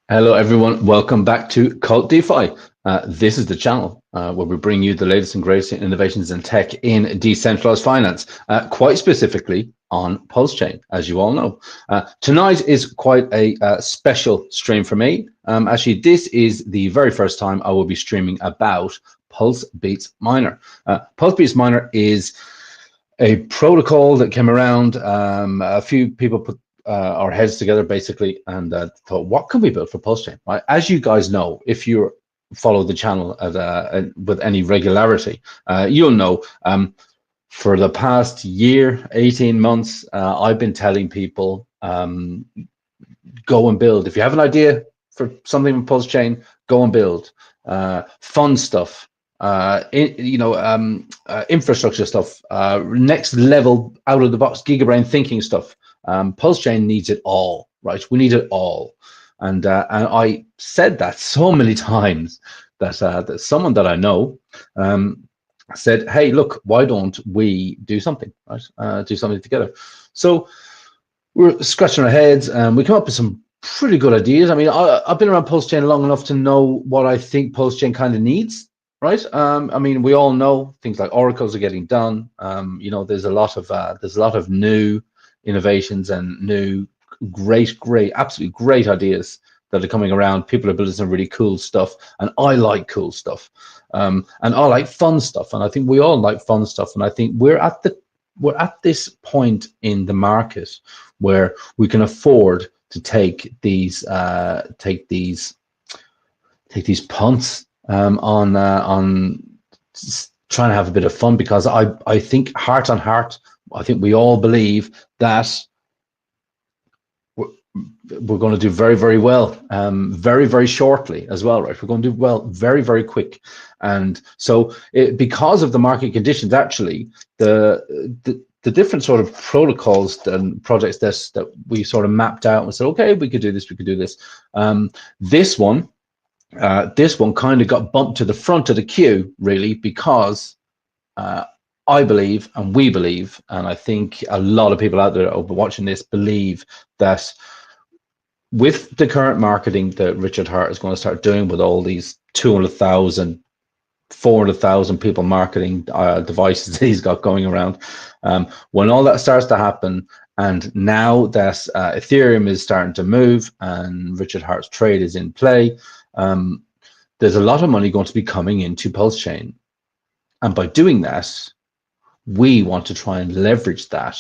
Hello, everyone. Welcome back to KvltDeFi. This is the channel where we bring you the latest and greatest innovations in tech in decentralized finance, quite specifically on PulseChain, as you all know. Tonight is quite a special stream for me. Actually, this is the very first time I will be streaming about PulseBeats Miner. PulseBeats Miner is a protocol that came around. A few people put our heads together basically and thought, what can we build for PulseChain? Right? As you guys know, if you follow the channel with any regularity, you'll know for the past year, 18 months, I've been telling people, go and build. If you have an idea for something with PulseChain, go and build. Fun stuff. Infrastructure stuff, next level, out of the box, gigabrain thinking stuff. PulseChain needs it all, right? We need it all, and I said that so many times that someone that I know said, "Hey, look, why don't we do something, right? Do something together." So we're scratching our heads, and we come up with some pretty good ideas. I mean, I've been around PulseChain long enough to know what I think PulseChain kind of needs. Right. I mean, we all know things like oracles are getting done. There's a lot of new innovations and new great, absolutely great ideas that are coming around. People are building some really cool stuff, and I like cool stuff, and I like fun stuff, and I think we all like fun stuff. And I think we're at this point in the market where we can afford to take these punts on trying to have a bit of fun, because I think heart on heart, I think we all believe that we're going to do very, very well, very, very shortly as well, right? We're going to do well very, very quick. And so because of the market conditions, actually, the different sort of protocols and projects that we sort of mapped out and said, okay, we could do this, we could do this. This one kind of got bumped to the front of the queue, really, because I believe, and we believe, and I think a lot of people out there over watching this believe, that with the current marketing that Richard Hart is going to start doing with all these 200,000, 400,000 people marketing devices that he's got going around, when all that starts to happen, and now that Ethereum is starting to move and Richard Hart's trade is in play, there's a lot of money going to be coming into PulseChain. And by doing that, we want to try and leverage that.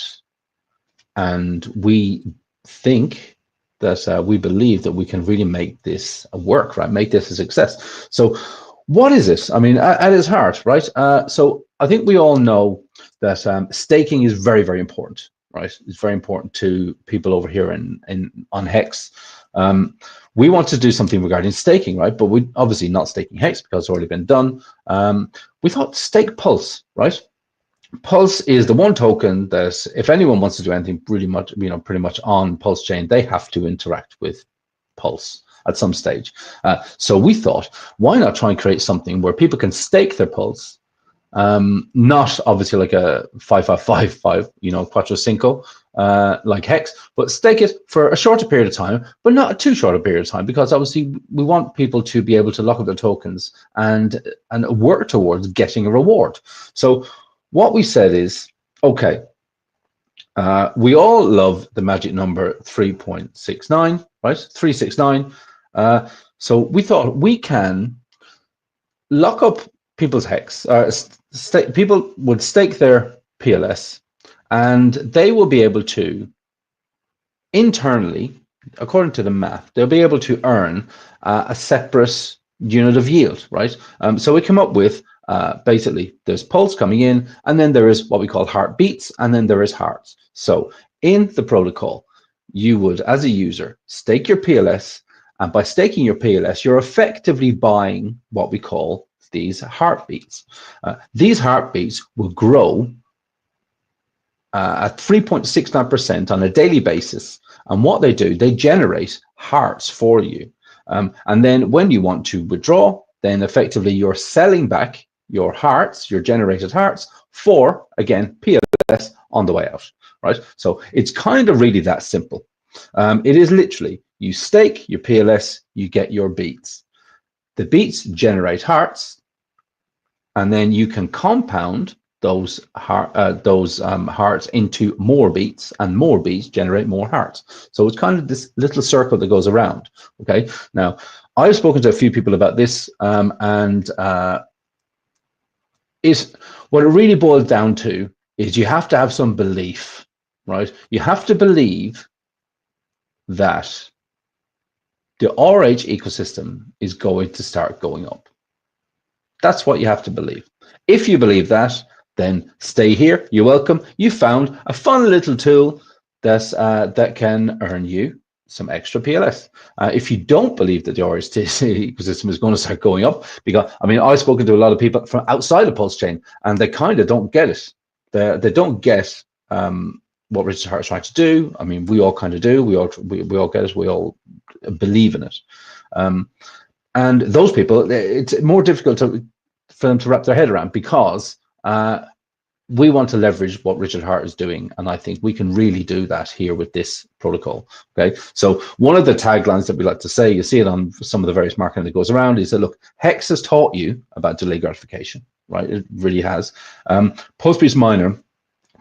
And we think that we believe that we can really make this work, right? Make this a success. So what is it? I mean, at its heart, right? So I think we all know that staking is very, very important, right? It's very important to people over here on Hex. We want to do something regarding staking, right? But we obviously not staking Hex because it's already been done. We thought stake Pulse, right? Pulse is the one token that if anyone wants to do anything pretty much on PulseChain, they have to interact with Pulse at some stage. So we thought, why not try and create something where people can stake their Pulse, not obviously like a 5555, Quattro Cinco, like Hex, but stake it for a shorter period of time, but not a too short a period of time, because obviously we want people to be able to lock up their tokens and work towards getting a reward. So what we said is, okay, we all love the magic number 3.69, right? 369. So we thought we can lock up people's Hex. People would stake their PLS, and they will be able to internally, according to the math, they'll be able to earn a separate unit of yield, right? So we come up with basically there's Pulse coming in, and then there is what we call heartbeats, and then there is hearts. So in the protocol, you would, as a user, stake your PLS, and by staking your PLS, you're effectively buying what we call these heartbeats. These heartbeats will grow at 3.69% on a daily basis. And what they do, they generate hearts for you. And then when you want to withdraw, then effectively you're selling back your hearts, your generated hearts, for, again, PLS on the way out, right? So it's kind of really that simple. It is literally, you stake your PLS, you get your beats. The beats generate hearts, and then you can compound those hearts into more beats, and more beats generate more hearts. So it's kind of this little circle that goes around. Okay, now I've spoken to a few people about this, and what it really boils down to is you have to have some belief, right? You have to believe that the RH ecosystem is going to start going up. That's what you have to believe. If you believe that, then stay here. You're welcome. You found a fun little tool that can earn you some extra PLS. If you don't believe that the RH ecosystem is going to start going up, because I mean, I've spoken to a lot of people from outside of PulseChain, and they kind of don't get it. They don't get what Richard Heart is trying to do. I mean, we all kind of do. We all get it. We all believe in it. And those people, it's more difficult for them to wrap their head around, because we want to leverage what Richard Heart is doing, and I think we can really do that here with this protocol. Okay, so one of the taglines that we like to say, you see it on some of the various marketing that goes around, is that, look, Hex has taught you about delayed gratification, right? It really has. Post-Beast Miner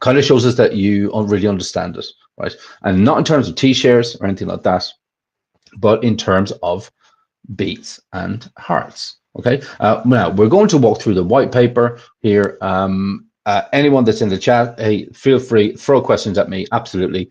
kind of shows us that you really understand it, right? And not in terms of T-shares or anything like that, but in terms of beats and hearts. Okay, now we're going to walk through the white paper here. Anyone that's in the chat, hey, feel free, throw questions at me, absolutely.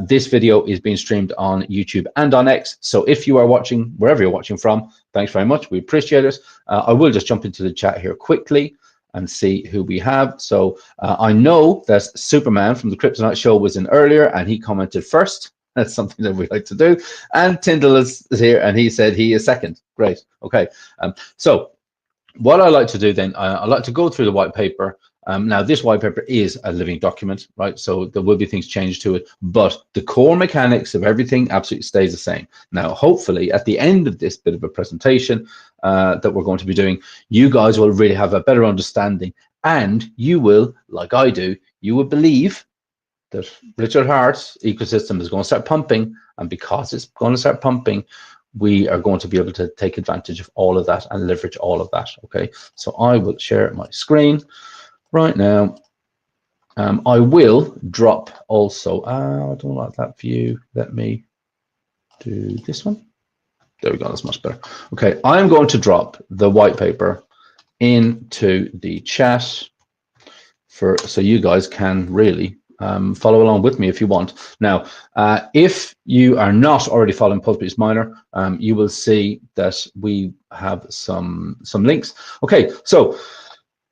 This video is being streamed on YouTube and on X, so if you are watching, wherever you're watching from, thanks very much, we appreciate it. I will just jump into the chat here quickly and see who we have. So I know that Superman from the Kryptonite Show was in earlier, and he commented first. That's something that we like to do. And Tyndall is here, and he said he is second. Great. Okay. So what I like to do then, I like to go through the white paper. Now, this white paper is a living document, right? So there will be things changed to it, but the core mechanics of everything absolutely stays the same. Now, hopefully, at the end of this bit of a presentation that we're going to be doing, you guys will really have a better understanding, and you will, like I do, you will believe that Richard Hart's ecosystem is going to start pumping, and because it's going to start pumping, we are going to be able to take advantage of all of that and leverage all of that. Okay, so I will share my screen right now. I will drop also, I don't like that view. Let me do this one. There we go, that's much better. Okay, I'm going to drop the white paper into the chat so you guys can really follow along with me if you want. Now, if you are not already following Post-Beast Miner, you will see that we have some links. Okay, so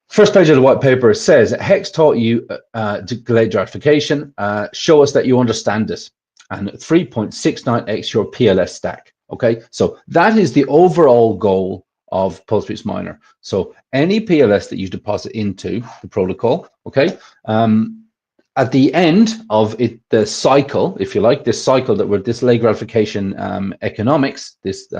first page of the white paper says, Hex taught you delayed gratification. Show us that you understand it. And 3.69x your PLS stack. Okay, so that is the overall goal of Post-Beast Miner. So any PLS that you deposit into the protocol, okay, at the end of it, the cycle, if you like, this cycle that we're delayed gratification economics, this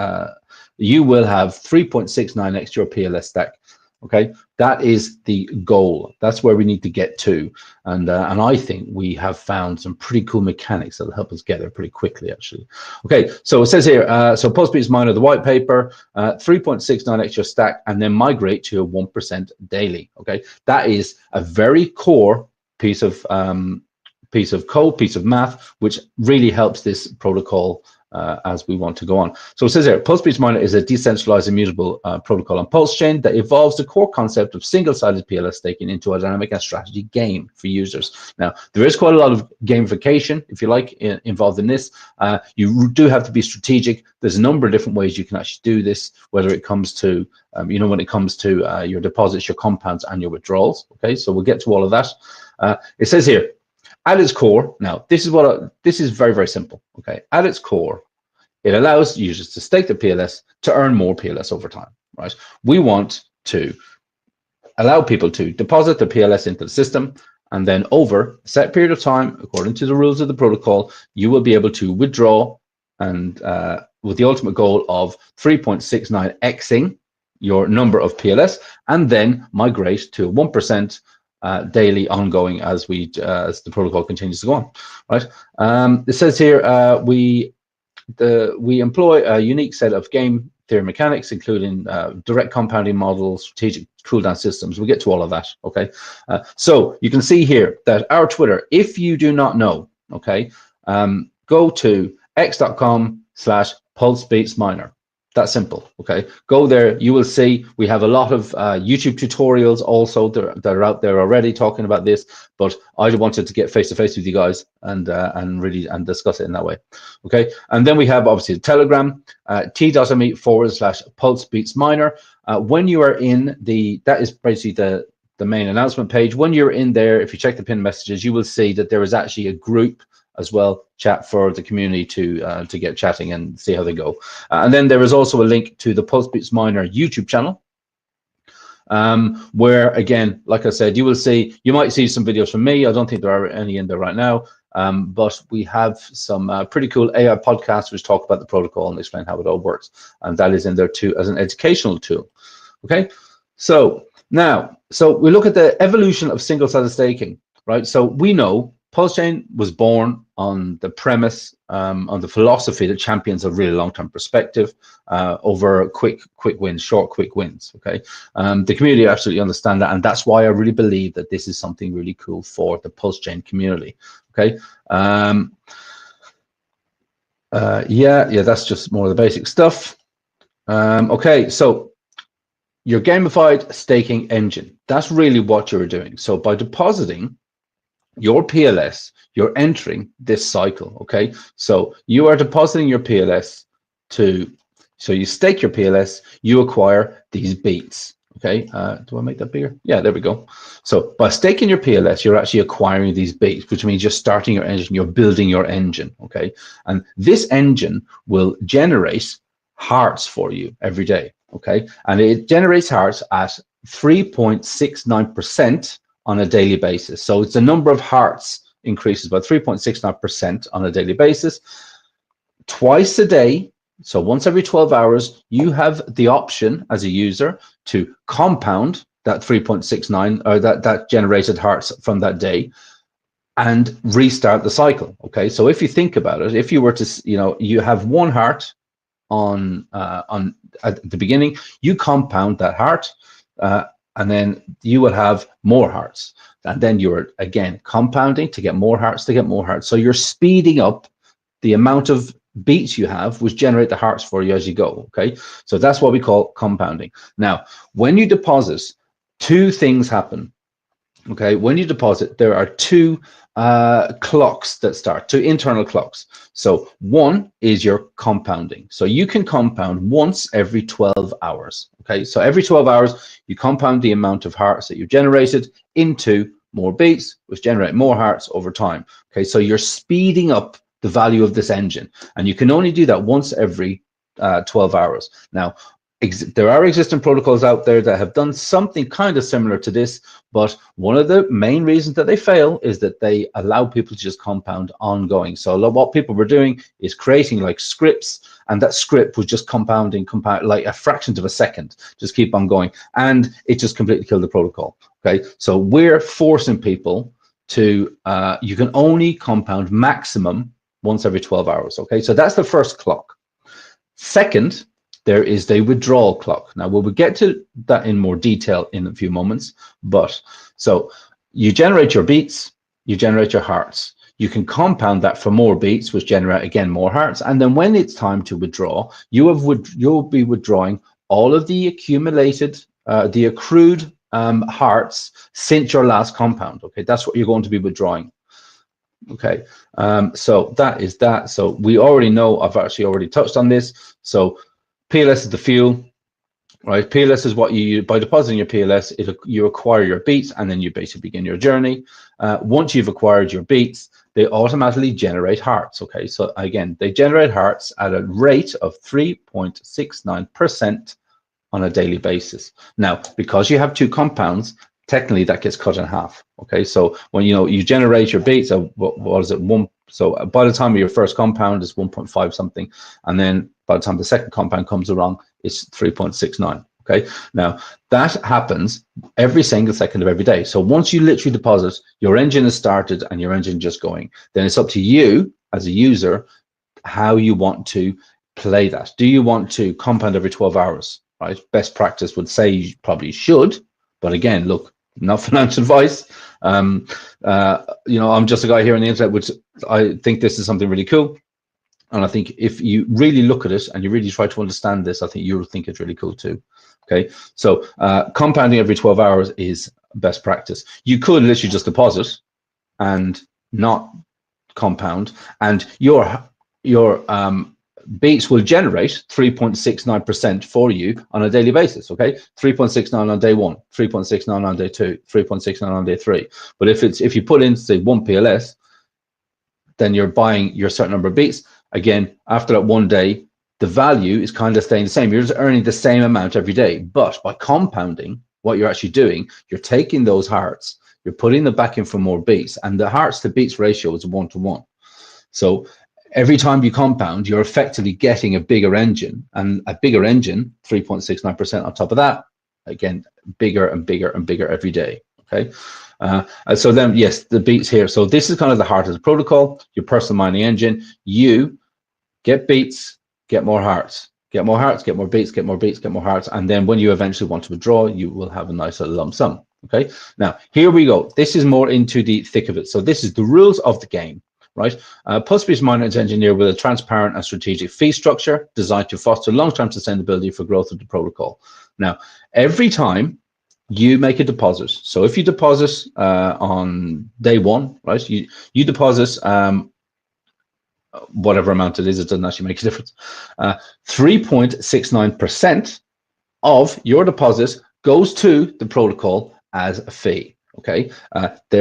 you will have 3.69x your PLS stack. Okay, that is the goal. That's where we need to get to, and I think we have found some pretty cool mechanics that'll help us get there pretty quickly, actually. Okay, so it says here, so Post-Beast Miner, the white paper, 3.69x your stack, and then migrate to a 1% daily. Okay, that is a very core piece of code, piece of math, which really helps this protocol as we want to go on. So it says here, Post-Beast Miner is a decentralized immutable protocol on PulseChain that evolves the core concept of single-sided PLS staking into a dynamic and strategy game for users. Now, there is quite a lot of gamification, if you like, involved in this. You do have to be strategic. There's a number of different ways you can actually do this, whether it comes to, when it comes to your deposits, your compounds, and your withdrawals. Okay, so we'll get to all of that. It says here, at its core, now this is very, very simple. Okay, at its core, it allows users to stake the PLS to earn more PLS over time. Right? We want to allow people to deposit the PLS into the system, and then over a set period of time, according to the rules of the protocol, you will be able to withdraw, and with the ultimate goal of 3.69xing your number of PLS, and then migrate to 1%. Daily ongoing as the protocol continues to go on, right? It says here we we employ a unique set of game theory mechanics, including direct compounding models, strategic cooldown systems. We'll get to all of that, okay? So you can see here that our Twitter, if you do not know, okay, go to x.com/pulsebeatsminer. That's simple, okay? Go there, you will see we have a lot of YouTube tutorials also that are out there already talking about this, but I wanted to get face-to-face with you guys and really discuss it in that way, okay? And then we have obviously the Telegram, t.me/pulsebeatsminer. When you are in that is basically the main announcement page. When you're in there, if you check the pinned messages, you will see that there is actually a group as well, chat for the community to get chatting and see how they go. And then there is also a link to the PulseBeatsMiner YouTube channel, where again, like I said, you might see some videos from me. I don't think there are any in there right now, but we have some pretty cool AI podcasts which talk about the protocol and explain how it all works, and that is in there too as an educational tool. Okay, so now, we look at the evolution of single-sided staking, right? So we know PulseChain was born on the premise, on the philosophy that champions a really long-term perspective over quick wins, short, quick wins, okay? The community absolutely understand that, and that's why I really believe that this is something really cool for the PulseChain community, okay? Yeah, that's just more of the basic stuff. Okay, so your gamified staking engine, that's really what you're doing. So by depositing your PLS, you're entering this cycle, okay? So you are depositing your PLS so you stake your PLS, you acquire these beats, okay? Do I make that bigger? Yeah, there we go. So by staking your PLS, you're actually acquiring these beats, which means you're starting your engine, you're building your engine, okay? And this engine will generate hearts for you every day, okay? And it generates hearts at 3.69% on a daily basis. So it's the number of hearts increases by 3.69% on a daily basis. Twice a day, so once every 12 hours, you have the option as a user to compound that 3.69 or that generated hearts from that day and restart the cycle, okay? So if you think about it, if you were to, you have one heart on at the beginning, you compound that heart, and then you will have more hearts, and then you're again compounding to get more hearts so you're speeding up the amount of beats you have, which generate the hearts for you as you go, okay? So that's what we call compounding. Now when you deposit, two things happen, okay? When you deposit, there are two clocks that start, two internal clocks. So one is your compounding. So you can compound once every 12 hours, okay? So every 12 hours, you compound the amount of hearts that you generated into more beats, which generate more hearts over time, okay? So you're speeding up the value of this engine, and you can only do that once every 12 hours. Now, there are existing protocols out there that have done something kind of similar to this, but one of the main reasons that they fail is that they allow people to just compound ongoing. So what people were doing is creating like scripts, and that script was just compounding like a fraction of a second, just keep on going, and it just completely killed the protocol, okay? So we're forcing people to, you can only compound maximum once every 12 hours, okay? So that's the first clock. Second, there is the withdrawal clock. Now, we'll get to that in more detail in a few moments, but so you generate your beats, you generate your hearts. You can compound that for more beats, which generate, again, more hearts. And then when it's time to withdraw, you'll be withdrawing all of the accumulated, the accrued hearts since your last compound, okay? That's what you're going to be withdrawing. Okay, so that is that. So we already know, I've actually already touched on this. So PLS is the fuel, right? PLS is what you, by depositing your PLS, you acquire your beats, and then you basically begin your journey. Once you've acquired your beats, they automatically generate hearts, okay? So again, they generate hearts at a rate of 3.69% on a daily basis. Now, because you have two compounds, technically that gets cut in half, okay? So when you generate your beats, what is it, so by the time of your first compound is 1.5 something, and then by the time the second compound comes along, it's 3.69, okay? Now that happens every single second of every day. So once you literally deposit, your engine is started and your engine just going. Then it's up to you as a user how you want to play that. Do you want to compound every 12 hours, right? Best practice would say you probably should, but again, look, not financial advice. You know, I'm just a guy here on the internet, which I think this is something really cool. And I think if you really look at it and you really try to understand this, I think you'll think it's really cool too. Okay, so compounding every 12 hours is best practice. You could literally just deposit and not compound, and your beats will generate 3.69% for you on a daily basis. Okay, 3.69 on day 1, 3.69 on day 2, 3.69 on day 3. But if you put in, say, 1 PLS, then you're buying your certain number of beats. Again, after that 1 day, the value is kind of staying the same. You're just earning the same amount every day. But by compounding, what you're actually doing, you're taking those hearts, you're putting them back in for more beats, and the hearts to beats ratio is 1-to-1. So every time you compound, you're effectively getting a bigger engine, and a bigger engine, 3.69% on top of that, again, bigger and bigger and bigger every day. Okay. So then, yes, the beats here. So this is kind of the heart of the protocol, your personal mining engine. You get beats, get more hearts, get more hearts, get more beats, get more beats, get more hearts. And then when you eventually want to withdraw, you will have a nice little lump sum. Okay. Now, here we go. This is more into the thick of it. So this is the rules of the game, right? PulseChain miner is engineered with a transparent and strategic fee structure designed to foster long-term sustainability for growth of the protocol. Now, every time you make a deposit, so if you deposit on day 1, right, you deposit whatever amount it is, it doesn't actually make a difference. 3.69% of your deposit goes to the protocol as a fee. Okay,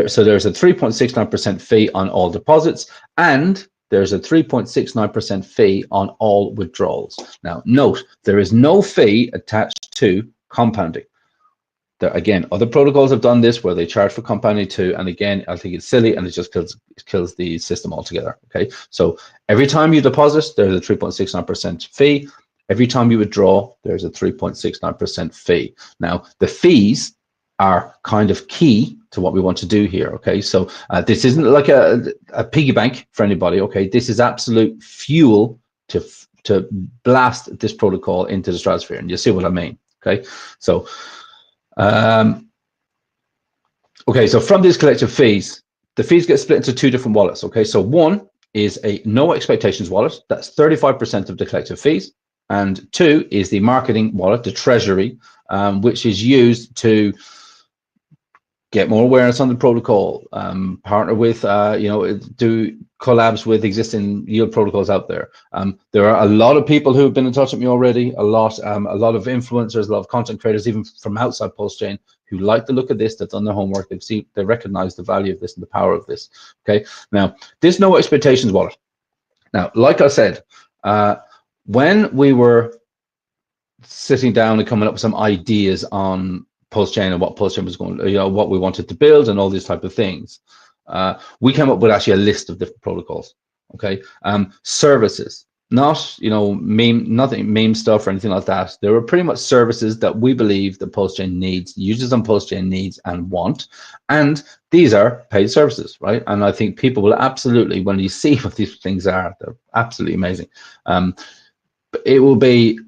so there's a 3.69% fee on all deposits, and there's a 3.69% fee on all withdrawals. Now, note, there is no fee attached to compounding. Again, other protocols have done this where they charge for compounding too, and again, I think it's silly and it just kills the system altogether. Okay, so every time you deposit, there's a 3.69% fee. Every time you withdraw, there's a 3.69% fee. Now, the fees are kind of key to what we want to do here. Okay, so this isn't like a piggy bank for anybody. Okay, this is absolute fuel to blast this protocol into the stratosphere, and you see what I mean. Okay, so okay, so from these collective fees, the fees get split into 2 different wallets. Okay, so one is a no expectations wallet. That's 35% of the collective fees. And 2 is the marketing wallet, the treasury, which is used to get more awareness on the protocol, partner with, you know, do collabs with existing yield protocols out there. There are a lot of people who have been in touch with me already, a lot of influencers, a lot of content creators, even from outside PulseChain, who like the look of this, they've done their homework, they recognize the value of this and the power of this. Okay, now this no expectations wallet. Now, like I said, when we were sitting down and coming up with some ideas on PulseChain and what PulseChain was going, you know, what we wanted to build and all these type of things, we came up with actually a list of different protocols. Okay, services, not, you know, nothing meme stuff or anything like that. There were pretty much services that we believe that PulseChain needs, users on PulseChain needs and want, and these are paid services, right? And I think people will absolutely, when you see what these things are, they're absolutely amazing. It will be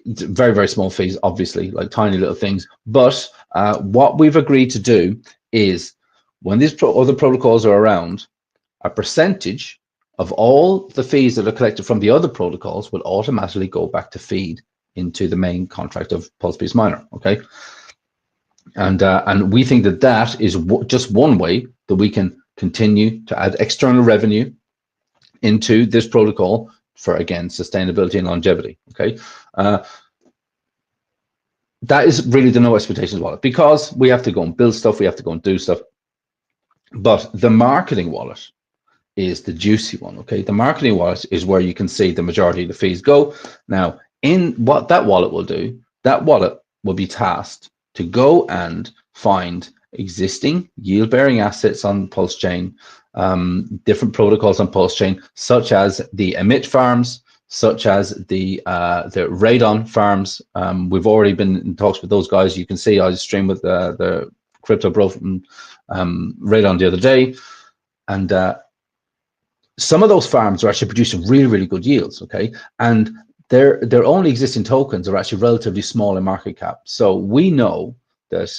very, very small fees, obviously, like tiny little things. But what we've agreed to do is, when these other protocols are around, a percentage of all the fees that are collected from the other protocols will automatically go back to feed into the main contract of PulseChain miner. Okay, and we think that that is just one way that we can continue to add external revenue into this protocol for, again, sustainability and longevity. Okay, that is really the no expectations wallet, because we have to go and build stuff, we have to go and do stuff. But the marketing wallet is the juicy one. Okay, the marketing wallet is where you can see the majority of the fees go. Now, in what that wallet will do, that wallet will be tasked to go and find existing yield-bearing assets on PulseChain, different protocols on PulseChain, such as the emit farms, such as the Radon farms. We've already been in talks with those guys. You can see I streamed with the crypto bro from Radon the other day, and some of those farms are actually producing really, really good yields, okay? And their only existing tokens are actually relatively small in market cap. So we know that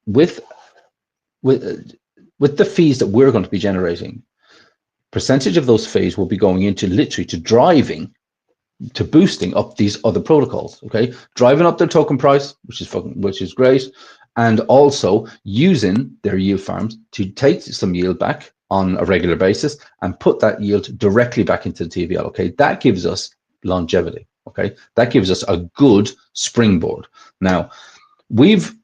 with the fees that we're going to be generating, percentage of those fees will be going into literally to boosting up these other protocols, okay? Driving up their token price, which is great, and also using their yield farms to take some yield back on a regular basis and put that yield directly back into the TVL, okay? That gives us longevity, okay? That gives us a good springboard. Now, we've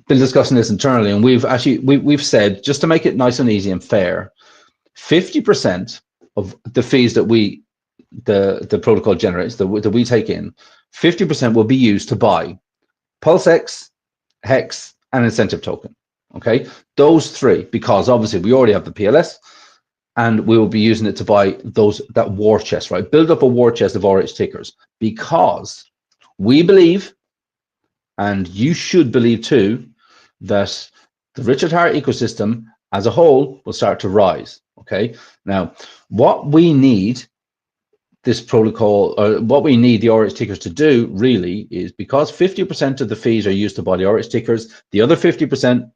been discussing this internally, and we've said, just to make it nice and easy and fair, 50% of the fees that the protocol generates, that we take in, 50% will be used to buy PulseX, Hex, and incentive token. Okay, those three, because obviously we already have the PLS, and we will be using it to buy that war chest, right? Build up a war chest of RH tickers, because we believe, and you should believe too, that the Richard Heart ecosystem as a whole will start to rise. Okay, now what we need this protocol, or what we need the RH tickers to do really is, because 50% of the fees are used to buy the RH tickers, the other 50%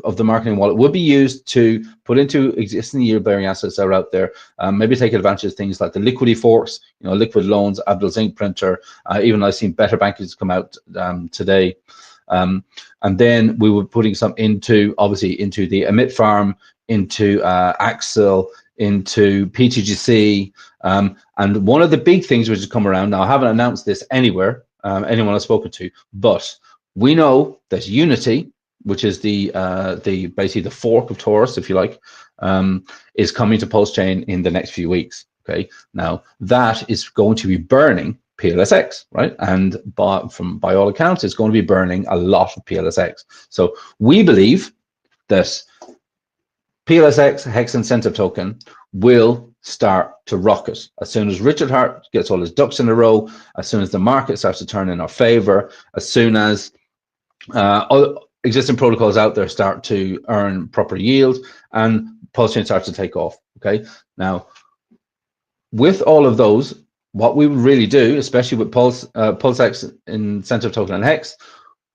of the marketing wallet will be used to put into existing yield-bearing assets that are out there. Maybe take advantage of things like the liquidity forks, liquid loans, Abdul's ink printer. Even I've seen better bankers come out today. And then we were putting some into the emit farm, into Axel, into PTGC, and one of the big things which has come around now, I haven't announced this anywhere, anyone I've spoken to, but we know that Unity, which is basically the fork of Taurus, if you like, is coming to PulseChain in the next few weeks. Okay, now that is going to be burning PLSX, right? And by all accounts, it's going to be burning a lot of PLSX. So we believe that PLSX, Hex Incentive Token, will start to rocket as soon as Richard Heart gets all his ducks in a row, as soon as the market starts to turn in our favor, as soon as other existing protocols out there start to earn proper yield, and PulseChain starts to take off. Okay, now with all of those, what we would really do, especially with PulseX Incentive Token and Hex,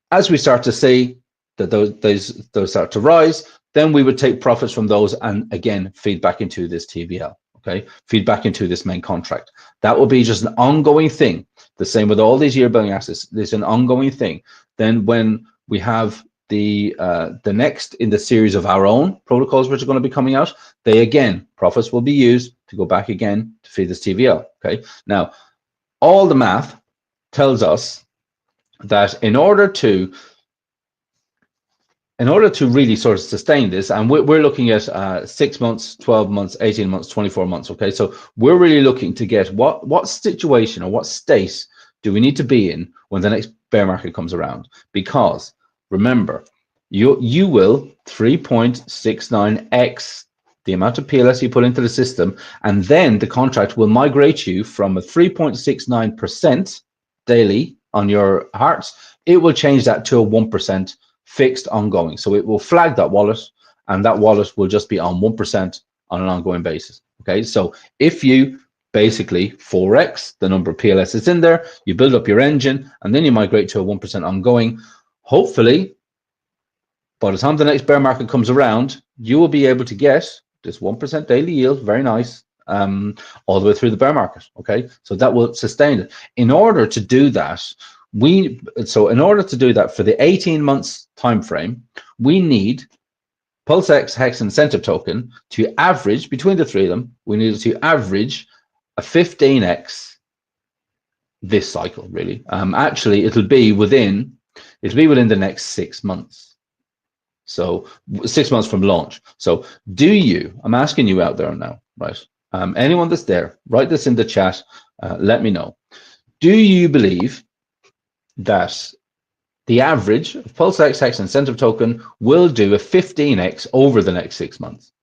as we start to see that those start to rise, then we would take profits from those and again feed back into this TVL. Okay, feed back into this main contract. That will be just an ongoing thing. The same with all these yield-bearing assets. There's an ongoing thing. Then when we have the next in the series of our own protocols which are going to be coming out, profits will be used to go back again to feed this TVL. Okay, now all the math tells us that in order to really sort of sustain this, and we're looking at 6 months, 12 months, 18 months, 24 months, okay? So we're really looking to get what situation or what state do we need to be in when the next bear market comes around? Because remember, you will 3.69x the amount of PLS you put into the system, and then the contract will migrate you from a 3.69% daily on your hearts. It will change that to a 1% fixed ongoing. So it will flag that wallet, and that wallet will just be on 1% on an ongoing basis. Okay, so if you basically 4x the number of PLS that's in there, you build up your engine, and then you migrate to a 1% ongoing. Hopefully, by the time the next bear market comes around, you will be able to get this 1% daily yield, very nice, all the way through the bear market. Okay, so that will sustain it. In order to do that, in order to do that for the 18 months time frame, we need PulseX, Hex, Incentive Token to average between the three of them. We need to average a 15x this cycle, really. Actually, it'll be within the next 6 months. So 6 months from launch. So I'm asking you out there now, right? Anyone that's there, write this in the chat. Let me know. Do you believe that the average of PulseX, Hex, Incentive Token will do a 15x over the next 6 months?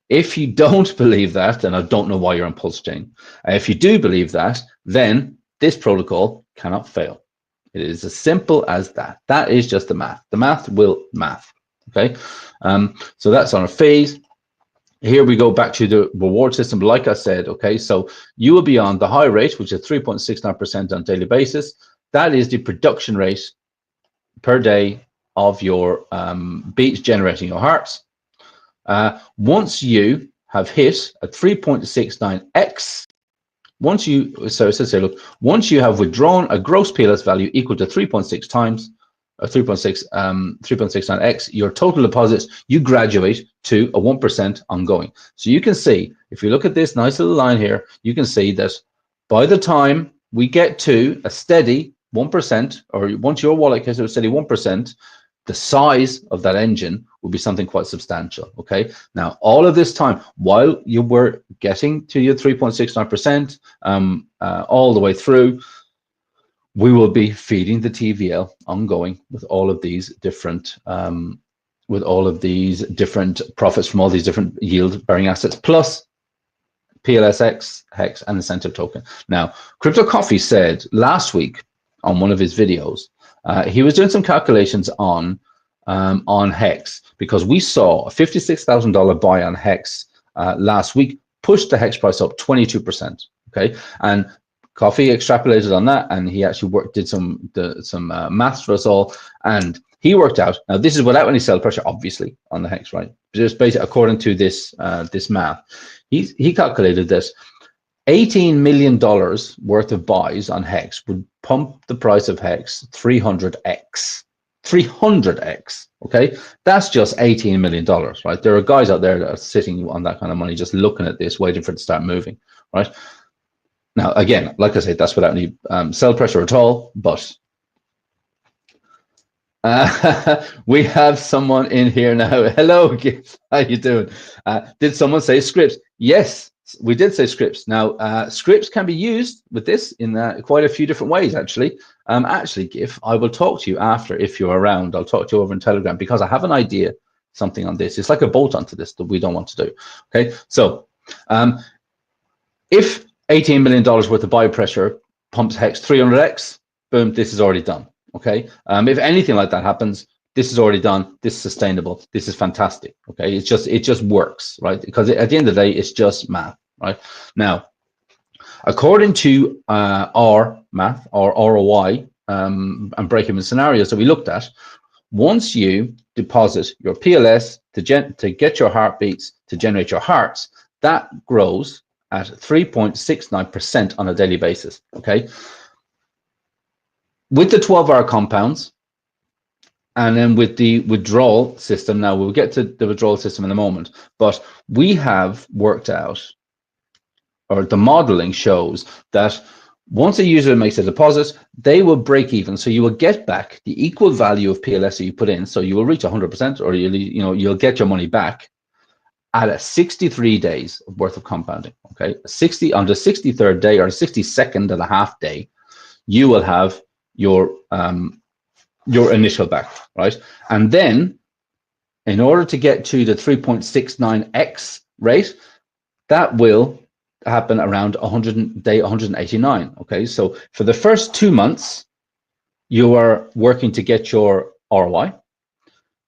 If you don't believe that, then I don't know why you're on PulseChain. If you do believe that, then this protocol cannot fail. It is as simple as that. That is just the math. The math will math. Okay, so that's on our fees. here we go back to the reward system. Like I said, okay, so you will be on the high rate, which is 3.69% on a daily basis. That is the production rate per day of your beats generating your hearts. Once you have hit a 3.69x, once you have withdrawn a gross PLS value equal to 3.6 times 3.69x your total deposits, you graduate to a 1% ongoing. So you can see, if you look at this nice little line here, you can see that by the time we get to a steady 1%, or once your wallet gets to a steady 1%, the size of that engine will be something quite substantial. Okay, now all of this time while you were getting to your 3.69% all the way through, we will be feeding the TVL ongoing with all of these different profits from all these different yield-bearing assets, plus PLSX, HEX, and incentive token. Now, Crypto Coffee said last week on one of his videos, he was doing some calculations on HEX, because we saw a $56,000 buy on HEX last week, pushed the HEX price up 22%. Okay, and Coffee extrapolated on that, and he actually did some maths for us all, and he worked out. Now, this is without any sell pressure, obviously, on the HEX, right? Just basically according to this this math, he calculated that $18 million worth of buys on HEX would pump the price of HEX 300x. 300x. Okay, that's just $18 million, right? There are guys out there that are sitting on that kind of money, just looking at this, waiting for it to start moving, right? Now, again, like I said, that's without any sell pressure at all, but we have someone in here now. Hello, Giff. How you doing? Did someone say scripts? Yes, we did say scripts. Now, scripts can be used with this in quite a few different ways, actually. Actually, Giff, I will talk to you after if you're around. I'll talk to you over in Telegram, because I have an idea, something on this. It's like a bolt onto this that we don't want to do. Okay, so if $18 million worth of buy pressure pumps HEX 300x, boom, this is already done. Okay, if anything like that happens, this is already done. This is sustainable. This is fantastic. Okay, it just works, right? Because at the end of the day, it's just math, right? Now, according to our math, or ROI, and break-even scenarios that we looked at, once you deposit your PLS to get your heartbeats, to generate your hearts, that grows at 3.69% on a daily basis. Okay, with the 12-hour compounds, and then with the withdrawal system. Now we'll get to the withdrawal system in a moment, but we have worked out, or the modeling shows that once a user makes a deposit, they will break even. So you will get back the equal value of PLS that you put in. So you will reach 100%, or you'll get your money back at a 63 days worth of compounding. Okay, on the 63rd day, or 62nd and a half day, you will have your initial back, right? And then, in order to get to the 3.69x rate, that will happen around day 189. Okay, so for the first 2 months, you are working to get your ROI.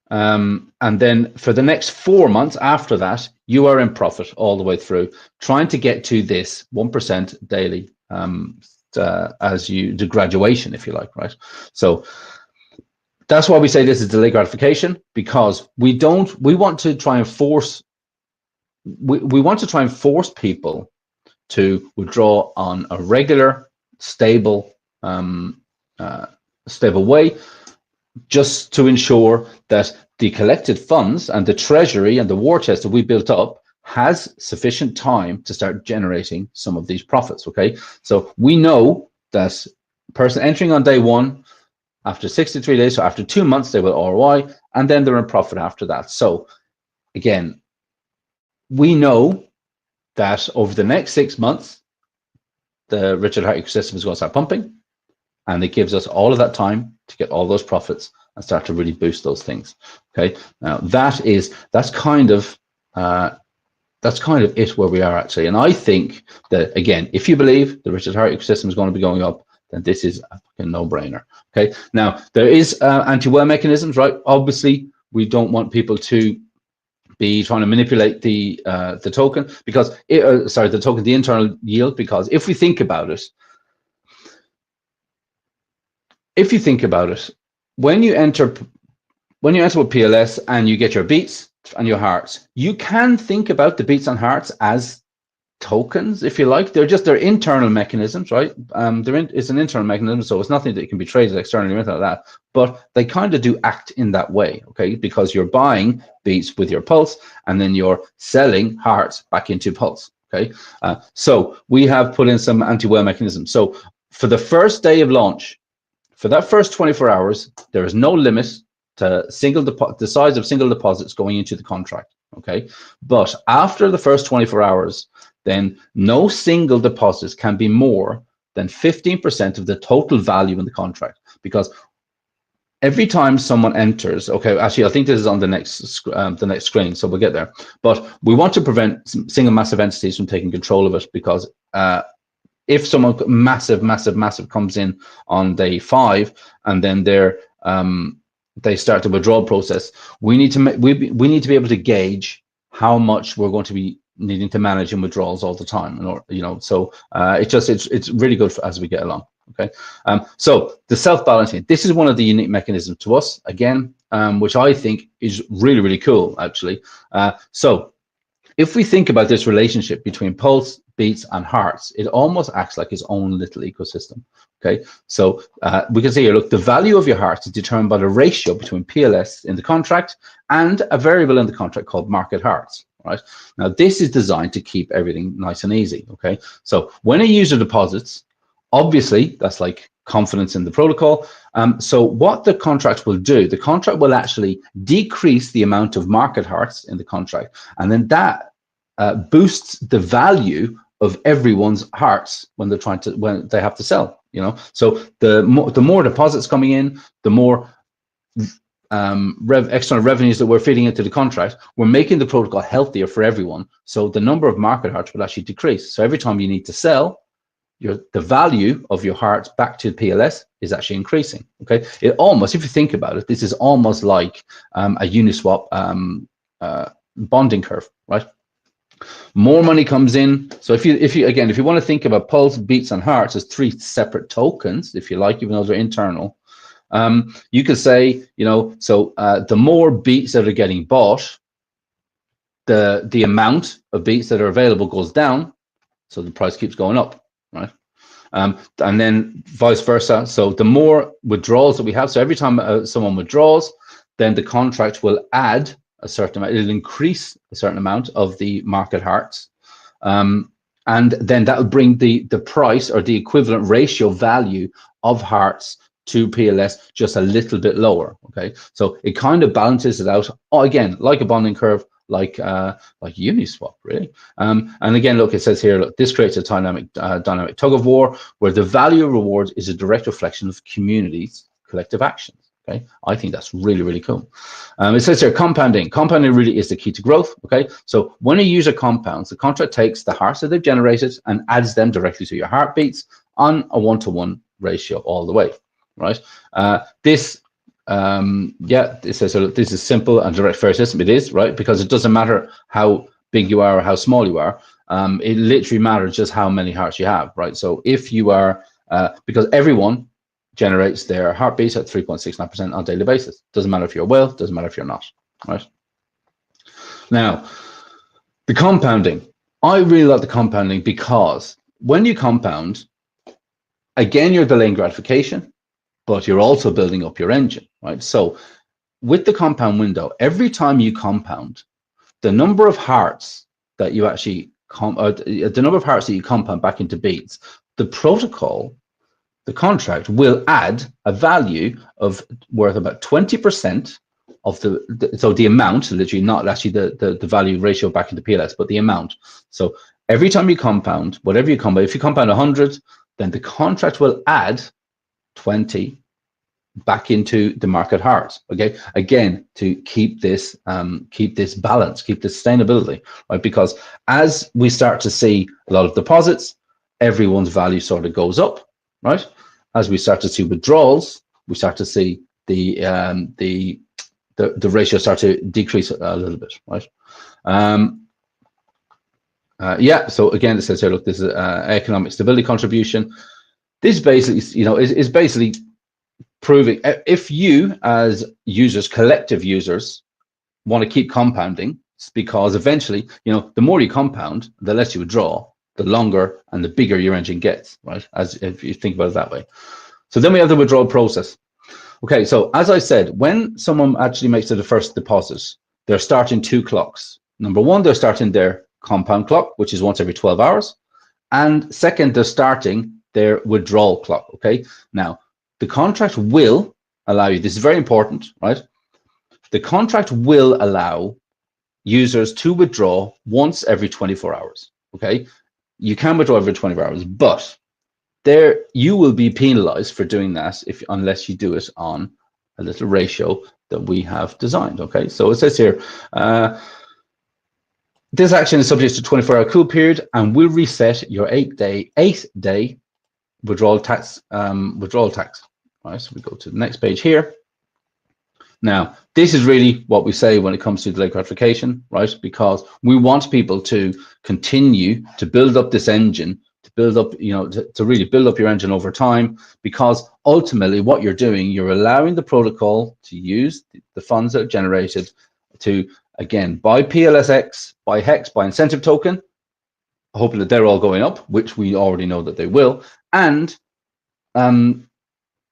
And then for the next 4 months after that, you are in profit all the way through, trying to get to this 1% daily as the graduation, if you like, right? So that's why we say this is delayed gratification, because we want to try and force people to withdraw on a regular, stable way, just to ensure that the collected funds and the treasury and the war chest that we built up has sufficient time to start generating some of these profits. Okay, so we know that person entering on day one, after 63 days, so after 2 months, they will ROI, and then they're in profit after that. So again, we know that over the next 6 months, the Richard Heart ecosystem is going to start pumping, and it gives us all of that time to get all those profits and start to really boost those things. Okay, now that's kind of it where we are actually. And I think that, again, if you believe the Richard Heart ecosystem is going to be going up, then this is a fucking no-brainer. Okay, now there is anti-whale mechanisms, right? Obviously, we don't want people to be trying to manipulate the token, because the internal yield. Because if you think about it, when you enter with PLS and you get your beats and your hearts, you can think about the beats and hearts as tokens, if you like. They're internal mechanisms, right? It's an internal mechanism, so it's nothing that can be traded externally or anything like that, but they kind of do act in that way, okay? Because you're buying beats with your pulse, and then you're selling hearts back into pulse, okay? So we have put in some anti-whale mechanisms. So for the first day of launch, for that first 24 hours, there is no limit to the size of single deposits going into the contract, okay? But after the first 24 hours, then no single deposits can be more than 15% of the total value in the contract. Because every time someone enters, okay, actually, I think this is on the next screen, so we'll get there. But we want to prevent single massive entities from taking control of it, because if someone massive comes in on day 5 and then they start the withdrawal process, we need to be able to gauge how much we're going to be needing to manage in withdrawals all the time, so it's really good as we get along, okay? So the self-balancing, this is one of the unique mechanisms to us, again, which I think is really, really cool, actually. So if we think about this relationship between pulse, beats, and hearts, it almost acts like its own little ecosystem, okay? So we can see here, look, the value of your hearts is determined by the ratio between PLS in the contract and a variable in the contract called market hearts, right? Now, this is designed to keep everything nice and easy, okay? So when a user deposits, obviously, that's like confidence in the protocol. So what the contract will do, the contract will actually decrease the amount of market hearts in the contract, and then that boosts the value of everyone's hearts when they have to sell, So the more deposits coming in, the more external revenues that we're feeding into the contract, we're making the protocol healthier for everyone. So the number of market hearts will actually decrease. So every time you need to sell, the value of your hearts back to PLS is actually increasing, okay? It almost, if you think about it, this is almost like a Uniswap bonding curve, right? More money comes in. So if you want to think about pulse, beats, and hearts as 3 separate tokens, if you like, even though they're internal, you could say, the more beats that are getting bought, the amount of beats that are available goes down, so the price keeps going up, right? And then vice versa. So the more withdrawals that we have, so every time someone withdraws, then the contract will add a certain amount, it'll increase a certain amount of the market hearts, and then that will bring the price or the equivalent ratio value of hearts to PLS just a little bit lower, okay? So it kind of balances it out, again, like a bonding curve, like Uniswap, really. And again, look, it says here, look, this creates a dynamic tug of war where the value of rewards is a direct reflection of communities' collective actions. Okay, I think that's really, really cool. It says here, compounding. Compounding really is the key to growth. Okay, so when a user compounds, the contract takes the hearts that they've generated and adds them directly to your heartbeats on a 1-to-1 ratio all the way, right? It says, so this is simple and direct fair system. It is, right? Because it doesn't matter how big you are or how small you are. It literally matters just how many hearts you have, right? So if you are, because everyone generates their heartbeats at 3.69% on a daily basis. Doesn't matter if you're a whale, doesn't matter if you're not, right? Now, the compounding. I really like the compounding because when you compound, again, you're delaying gratification, but you're also building up your engine, right? So with the compound window, every time you compound, the number of hearts that you actually compound back into beats, the protocol, the contract will add a value of worth about 20% of the amount, literally not actually the value ratio back into PLS, but the amount. So every time you compound, whatever you compound, if you compound 100, then the contract will add 20 back into the market hearts, okay? Again, to keep this balance, keep this sustainability, right? Because as we start to see a lot of deposits, everyone's value sort of goes up, right? As we start to see withdrawals, we start to see the the ratio start to decrease a little bit, right? Yeah, so again, it says here, look, this is economic stability contribution. This basically, you know, is basically proving if you as users, collective users, want to keep compounding, because eventually, you know, the more you compound, the less you withdraw, the longer and the bigger your engine gets, right? As if you think about it that way. So then we have the withdrawal process. Okay, so as I said, when someone actually makes the first deposit, they're starting 2 clocks. Number one, they're starting their compound clock, which is once every 12 hours. And second, they're starting their withdrawal clock, okay? Now, the contract will allow you, this is very important, right? The contract will allow users to withdraw once every 24 hours, okay? You can withdraw every 24 hours, but there you will be penalized for doing that unless you do it on a little ratio that we have designed, okay? So it says here, this action is subject to 24-hour cool period and will reset your 8-day withdrawal tax. All right, so we go to the next page here. Now, this is really what we say when it comes to delayed gratification, right? Because we want people to continue to build up this engine, to build up, you know, to really build up your engine over time, because ultimately what you're doing, you're allowing the protocol to use the funds that are generated to, again, buy PLSX, buy HEX, buy incentive token, hoping that they're all going up, which we already know that they will, and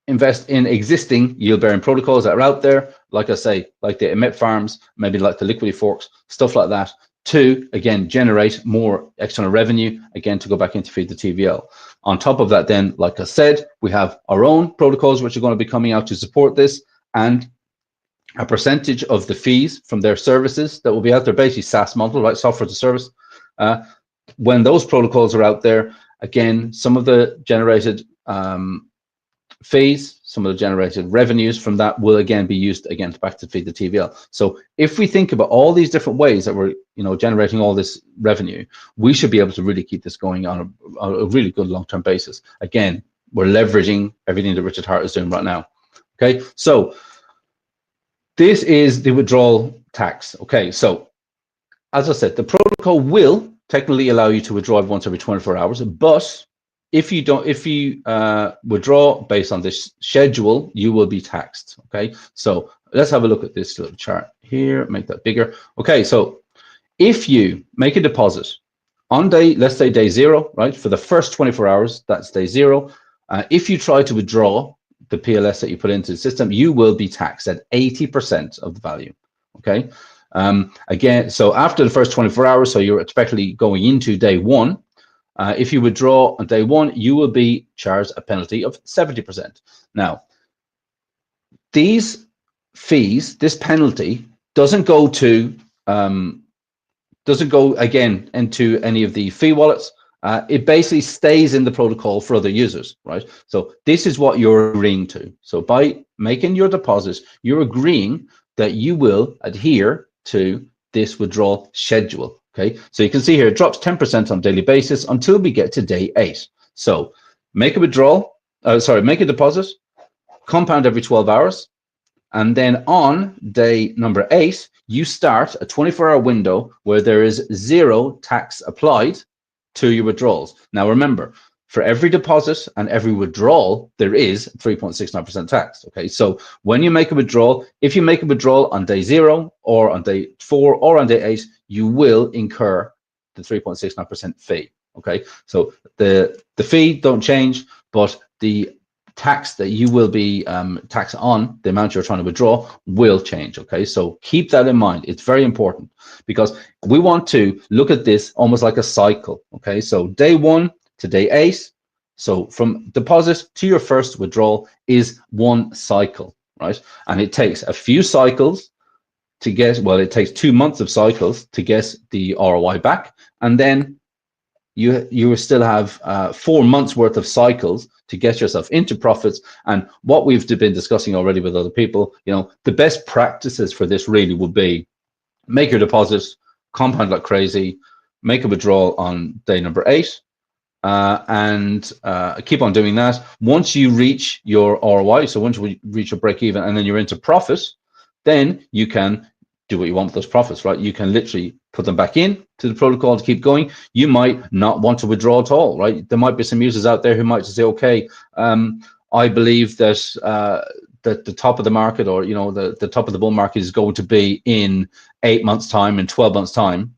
invest in existing yield-bearing protocols that are out there, like I say, like the emit farms, maybe like the liquidity forks, stuff like that, to, again, generate more external revenue, again, to go back into feed the TVL. On top of that, then, like I said, we have our own protocols which are going to be coming out to support this, and a percentage of the fees from their services that will be out there, basically SaaS model, right, software as a service. When those protocols are out there, again, some of the generated fees, some of the generated revenues from that will again be used again back to feed the TVL. So if we think about all these different ways that we're, you know, generating all this revenue, we should be able to really keep this going on a really good long-term basis. Again, we're leveraging everything that Richard Hart is doing right now. Okay, so this is the withdrawal tax. Okay, so as I said, the protocol will technically allow you to withdraw once every 24 hours, but if you withdraw based on this schedule, you will be taxed. Okay, so let's have a look at this little chart here, make that bigger. Okay, so if you make a deposit on day, let's say day 0, right, for the first 24 hours, that's day 0. If you try to withdraw the PLS that you put into the system, you will be taxed at 80% of the value. Okay, again, so after the first 24 hours, so you're effectively going into day 1. If you withdraw on day 1, you will be charged a penalty of 70%. Now, these fees, this penalty doesn't go again into any of the fee wallets. It basically stays in the protocol for other users, right? So this is what you're agreeing to. So by making your deposits, you're agreeing that you will adhere to this withdrawal schedule. Okay, so you can see here it drops 10% on a daily basis until we get to day 8. So make a withdrawal, make a deposit, compound every 12 hours, and then on day number 8, you start a 24-hour window where there is 0 tax applied to your withdrawals. Now remember, for every deposit and every withdrawal, there is 3.69% tax. Okay, so when you make a withdrawal, if you make a withdrawal on day 0 or on day 4 or on day 8, you will incur the 3.69% fee. Okay, so the fee don't change, but the tax that you will be taxed on the amount you're trying to withdraw will change. Okay, so keep that in mind. It's very important because we want to look at this almost like a cycle. Okay, so day 1 to day 8, so from deposit to your first withdrawal is one cycle, right? And it takes a few cycles to get, well, it takes 2 months of cycles to get the ROI back, and then you still have 4 months worth of cycles to get yourself into profits. And what we've been discussing already with other people, you know, the best practices for this really would be make your deposits, compound like crazy, make a withdrawal on day number 8, and keep on doing that. Once you reach your ROI, so once we reach a break even and then you're into profit, then you can do what you want with those profits, right? You can literally put them back in to the protocol to keep going. You might not want to withdraw at all, right? There might be some users out there who might just say, okay, I believe that that the top of the market, or the top of the bull market is going to be in 8 months time, in 12 months time.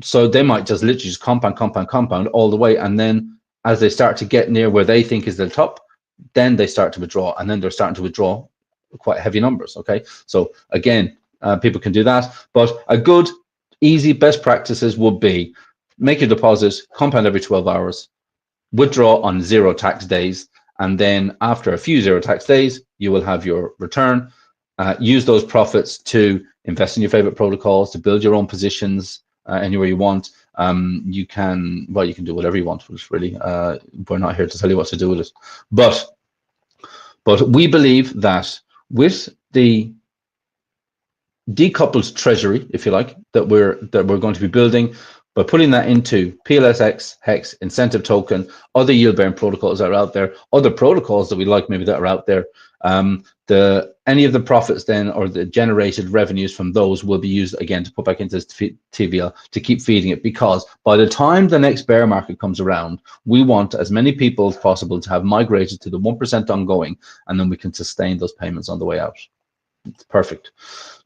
So they might just literally just compound all the way, and then as they start to get near where they think is the top, then they start to withdraw, and then they're starting to withdraw quite heavy numbers. Okay, so again, people can do that, but a good, easy best practices would be make your deposits, compound every 12 hours, withdraw on 0 tax days, and then after a few 0 tax days, you will have your return. Use those profits to invest in your favorite protocols, to build your own positions anywhere you want. You can do whatever you want, which really, we're not here to tell you what to do with it. But we believe that with the decoupled treasury, if you like, that we're going to be building, by putting that into PLSX, Hex, incentive token, other yield bearing protocols that are out there, other protocols that we like maybe that are out there, any of the profits then, or the generated revenues from those, will be used again to put back into TVL to keep feeding it, because by the time the next bear market comes around, we want as many people as possible to have migrated to the 1% ongoing, and then we can sustain those payments on the way out. It's perfect.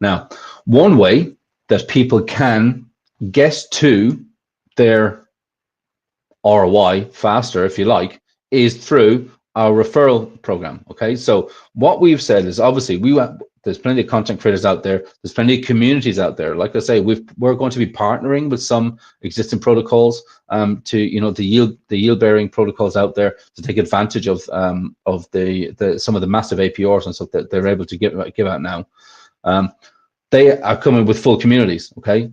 Now, one way that people can get to their ROI faster, if you like, is through our referral program. Okay, so what we've said is, obviously there's plenty of content creators out there, there's plenty of communities out there. Like I say, we're going to be partnering with some existing protocols, to the yield bearing protocols out there, to take advantage of some of the massive APRs and stuff that they're able to give out now. They are coming with full communities. Okay,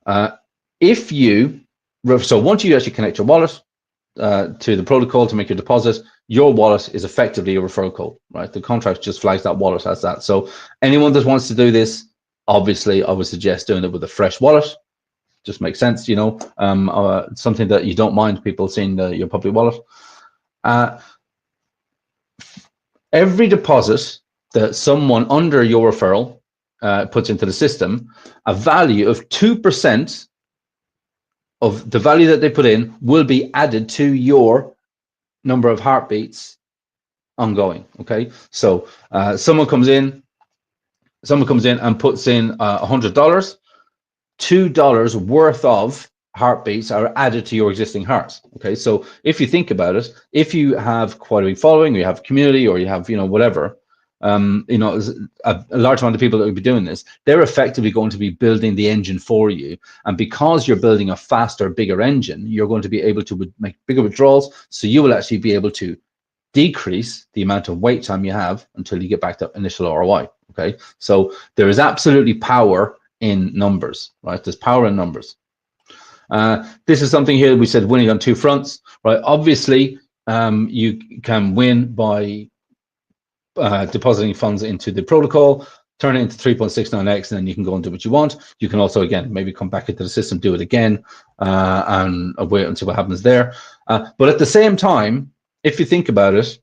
so once you actually connect your wallet to the protocol to make your deposit, your wallet is effectively a referral code, right? The contract just flags that wallet as that. So anyone that wants to do this, obviously, I would suggest doing it with a fresh wallet. Just makes sense, something that you don't mind people seeing your public wallet. Every deposit that someone under your referral puts into the system, a value of 2% of the value that they put in will be added to your number of heartbeats ongoing. Okay, so someone comes in and puts in $100, $2 worth of heartbeats are added to your existing hearts. Okay, so if you think about it, if you have quite a big following, or you have a community, or you have whatever, a large amount of people that will be doing this, they're effectively going to be building the engine for you. And because you're building a faster, bigger engine, you're going to be able to make bigger withdrawals. So you will actually be able to decrease the amount of wait time you have until you get back to initial ROI. Okay, so there is absolutely power in numbers, right? There's power in numbers. This is something here we said, winning on 2 fronts, right? Obviously, you can win by depositing funds into the protocol, turn it into 3.69x, and then you can go and do what you want. You can also, again, maybe come back into the system, do it again, and wait and see what happens there. But at the same time, if you think about it,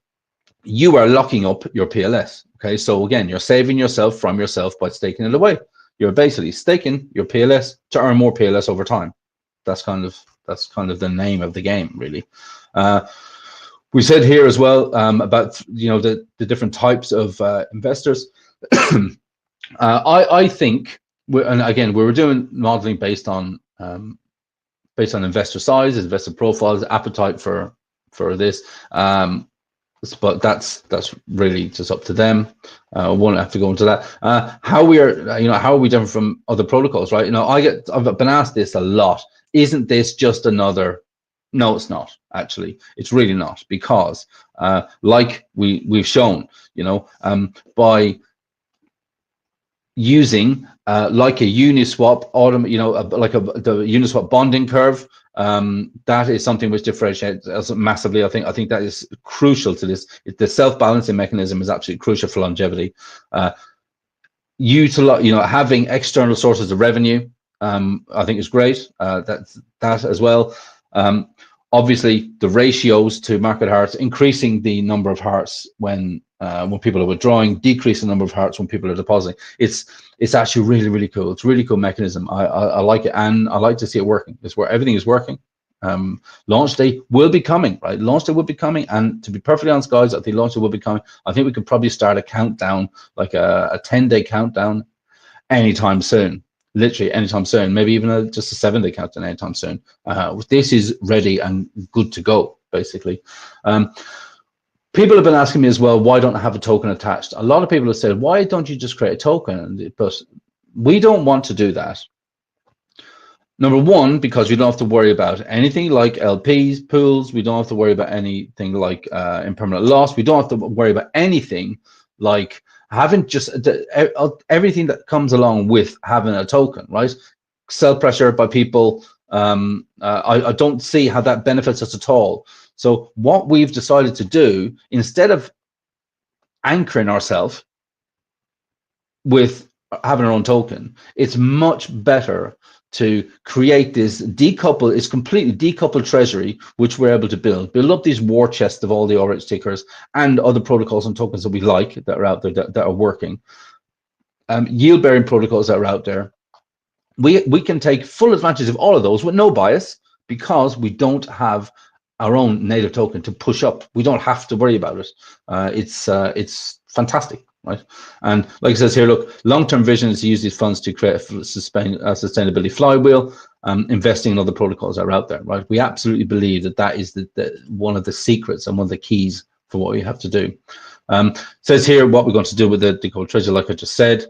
you are locking up your PLS. Okay, so again, you're saving yourself from yourself by staking it away. You're basically staking your PLS to earn more PLS over time. That's kind of the name of the game, really. We said here as well about the different types of investors. I think, and again, we were doing modeling based on investor size, investor profiles, appetite for this. But that's really just up to them. I won't have to go into that. How are we different from other protocols, right? I've been asked this a lot. Isn't this just another? No, it's not. Actually, it's really not, because like we've shown, by using like a Uniswap the Uniswap bonding curve, that is something which differentiates us massively. I think that is crucial to this. The self-balancing mechanism is absolutely crucial for longevity. Having external sources of revenue, I think is great. That as well. Obviously, the ratios to market hearts, increasing the number of hearts when people are withdrawing, decreasing the number of hearts when people are depositing. It's actually really, really cool. It's a really cool mechanism. I like it, and I like to see it working. It's where everything is working. Launch day will be coming, right? Launch day will be coming, and to be perfectly honest, guys, I think launch day will be coming. I think we could probably start a countdown, like a 10-day countdown, anytime soon. Literally anytime soon. Maybe even just a 7-day countdown anytime soon. This is ready and good to go, basically. People have been asking me as well, why don't I have a token attached? A lot of people have said, why don't you just create a token? But we don't want to do that. Number one, because we don't have to worry about anything like LPs, pools. We don't have to worry about anything like impermanent loss. We don't have to worry about anything like having just everything that comes along with having a token, right? Sell pressure by people. I don't see how that benefits us at all. So what we've decided to do, instead of anchoring ourselves with having our own token, it's much better to create this completely decoupled treasury, which we're able to build up these war chests of all the orange stickers and other protocols and tokens that we like that are out there that are working, yield bearing protocols that are out there. We can take full advantage of all of those with no bias, because we don't have our own native token to push up. We don't have to worry about it. It's fantastic. Right, and like it says here, look, long-term vision is to use these funds to create a sustainability flywheel, investing in other protocols that are out there. Right, we absolutely believe that is one of the secrets and one of the keys for what we have to do. Says here what we're going to do with the decoupled treasury, like I just said.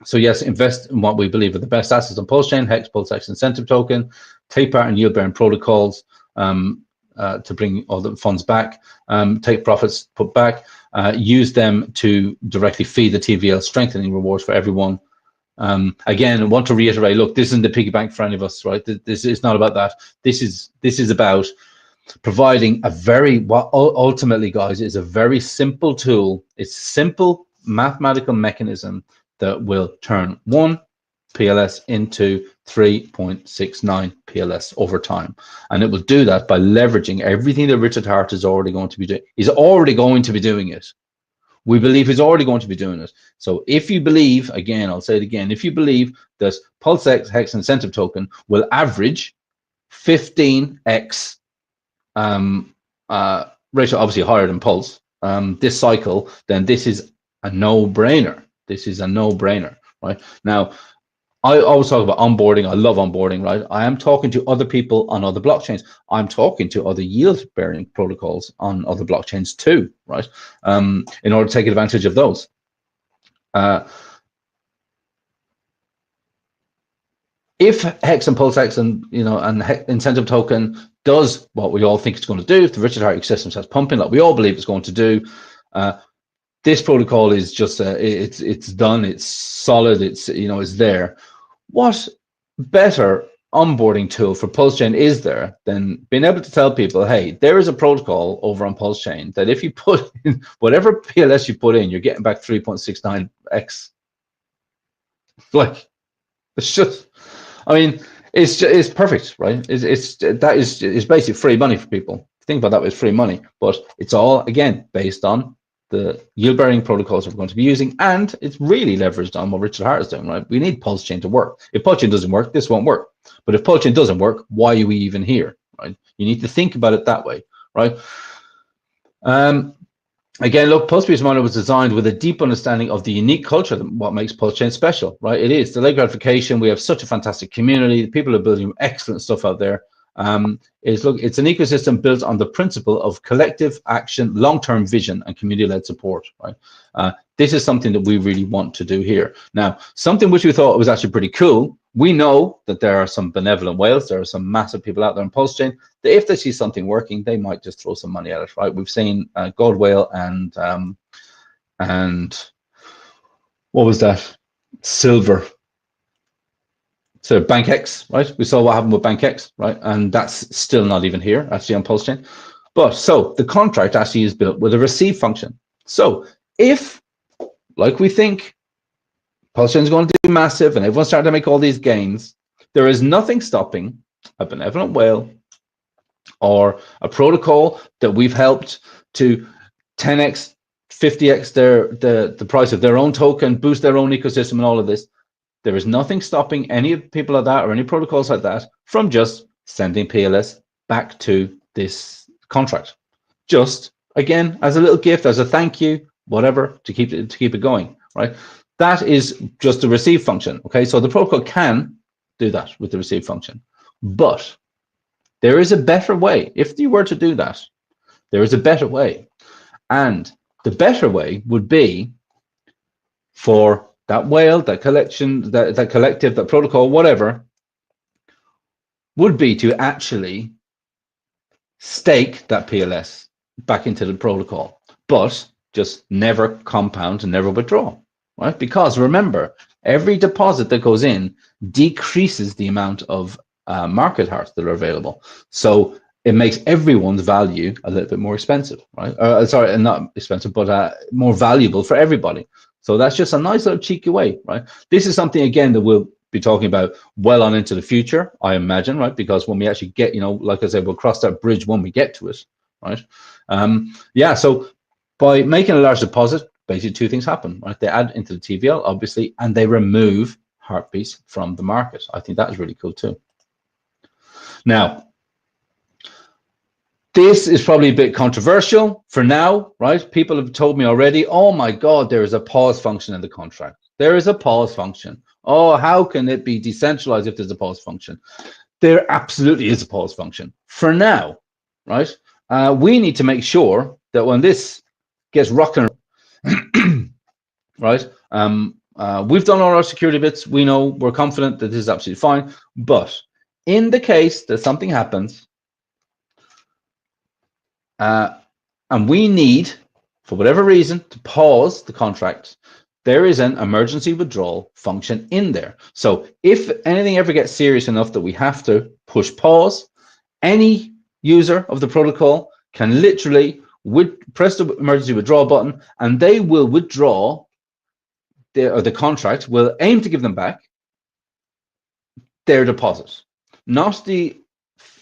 So yes, invest in what we believe are the best assets on PulseChain, Hex, PulseX incentive token, take part in yield-bearing protocols to bring all the funds back, take profits, put back. Use them to directly feed the TVL, strengthening rewards for everyone. Again, I want to reiterate, look, this isn't the piggy bank for any of us, right? This is not about that. This is about providing what ultimately, guys, is a very simple tool. It's a simple mathematical mechanism that will turn 1 PLS into 3.69 PLS over time, and it will do that by leveraging everything that Richard Hart is already going to be doing. He's already going to be doing it. We believe he's already going to be doing it. So if you believe, again, I'll say it again, if you believe that PulseX Hex incentive token will average 15x ratio, obviously higher than Pulse, this cycle, then this is a no-brainer. This is a no-brainer, right? Now, I always talk about onboarding. I love onboarding, right? I am talking to other people on other blockchains. I'm talking to other yield-bearing protocols on other blockchains too, right? In order to take advantage of those. If Hex and PulseX and incentive token does what we all think it's going to do, if the Richard Hart ecosystem starts pumping like we all believe it's going to do, this protocol is just it's done, it's solid, it's it's there. What better onboarding tool for PulseChain is there than being able to tell people, hey, there is a protocol over on PulseChain that if you put in whatever PLS you put in, you're getting back 3.69x. Like, it's just, I mean, it's perfect, right? It's basically free money for people. Think about that, it's free money, but it's all, again, based on the yield-bearing protocols we're going to be using, and it's really leveraged on what Richard Hart is doing, right? We need PulseChain to work. If PulseChain doesn't work, this won't work. But if PulseChain doesn't work, why are we even here, right? You need to think about it that way, right? Again, look, Pulse Miner was designed with a deep understanding of the unique culture, what makes PulseChain special, right? It is delayed gratification. We have such a fantastic community. People are building excellent stuff out there. It's an ecosystem built on the principle of collective action, long-term vision, and community-led support, right? This is something that we really want to do here. Now, something which we thought was actually pretty cool. We know that there are some benevolent whales. There are some massive people out there on PulseChain that if they see something working, they might just throw some money at it, right? We've seen Gold Whale and what was that? Silver. So BankX, right? We saw what happened with BankX, right? And that's still not even here, actually, on PulseChain. But so the contract actually is built with a receive function. So if, like we think, PulseChain is going to be massive and everyone's starting to make all these gains, there is nothing stopping a benevolent whale or a protocol that we've helped to 10x, 50x the price of their own token, boost their own ecosystem and all of this, there is nothing stopping any people like that or any protocols like that from just sending PLS back to this contract. Just, again, as a little gift, as a thank you, whatever, to keep it going, right? That is just the receive function, okay? So the protocol can do that with the receive function, but there is a better way. If you were to do that, there is a better way. And the better way would be for that whale, that collection, that collective, that protocol, whatever, would be to actually stake that PLS back into the protocol, but just never compound and never withdraw, right? Because remember, every deposit that goes in decreases the amount of market hearts that are available. So it makes everyone's value a little bit more expensive, right? Sorry, not expensive, but more valuable for everybody. So that's just a nice little cheeky way, right? This is something, again, that we'll be talking about well on into the future, I imagine, right? Because when we actually get, like I said, we'll cross that bridge when we get to it, right? Yeah, so by making a large deposit, basically two things happen, right? They add into the TVL, obviously, and they remove heartbeats from the market. I think that is really cool too. Now, this is probably a bit controversial for now, right? People have told me already, oh my God, there is a pause function in the contract. There is a pause function. Oh, how can it be decentralized if there's a pause function? There absolutely is a pause function for now, right? We need to make sure that when this gets rocking, right? We've done all our security bits. We know, we're confident that this is absolutely fine. But in the case that something happens, and we need, for whatever reason, to pause the contract, there is an emergency withdrawal function in there. So if anything ever gets serious enough that we have to push pause, any user of the protocol can literally press the emergency withdrawal button, and they will withdraw the contract will aim to give them back their deposit, not the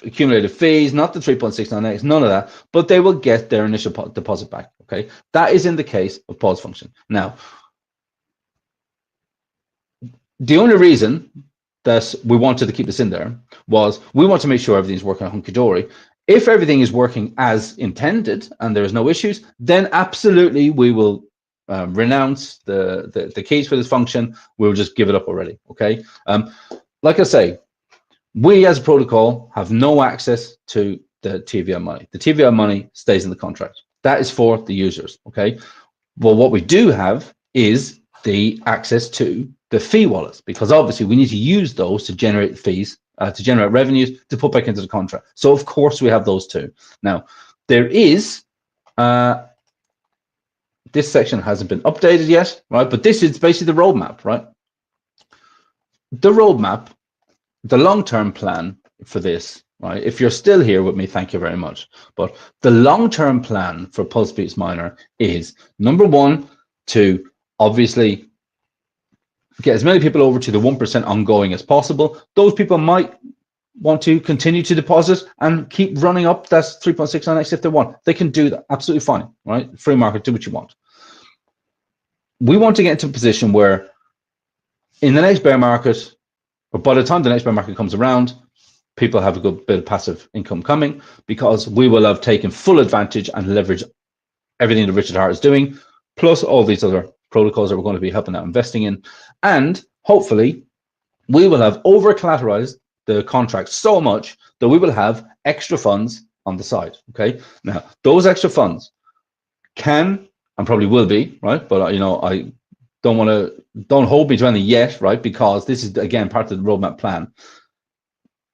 accumulated fees, not the 3.69x, none of that, but they will get their initial deposit back. Okay, that is in the case of pause function. Now, the only reason that we wanted to keep this in there was we want to make sure everything's working hunky-dory. If everything is working as intended and there's no issues, then absolutely we will renounce the keys for this function. We'll just give it up already. Okay, like I say, we as a protocol have no access to the TVL money. The TVL money stays in the contract. That is for the users. Okay, well, what we do have is the access to the fee wallets, because obviously we need to use those to generate fees, to generate revenues to put back into the contract. So of course we have those too. Now there is this section hasn't been updated yet, right? But this is basically the roadmap, right? The roadmap, the long-term plan for this, right? If you're still here with me, thank you very much. But the long-term plan for PulseBeats Miner is, number one, to obviously get as many people over to the 1% ongoing as possible. Those people might want to continue to deposit and keep running up that 3.69x if they want. They can do that, absolutely fine, right? Free market, do what you want. We want to get into a position where in the next bear market, or by the time the next bear market comes around, people have a good bit of passive income coming, because we will have taken full advantage and leveraged everything that Richard Hart is doing, plus all these other protocols that we're going to be helping out investing in. And hopefully we will have over collateralized the contract so much that we will have extra funds on the side. Okay, now those extra funds can and probably will be, right, but I don't hold me to any yet, right, because this is again part of the roadmap plan.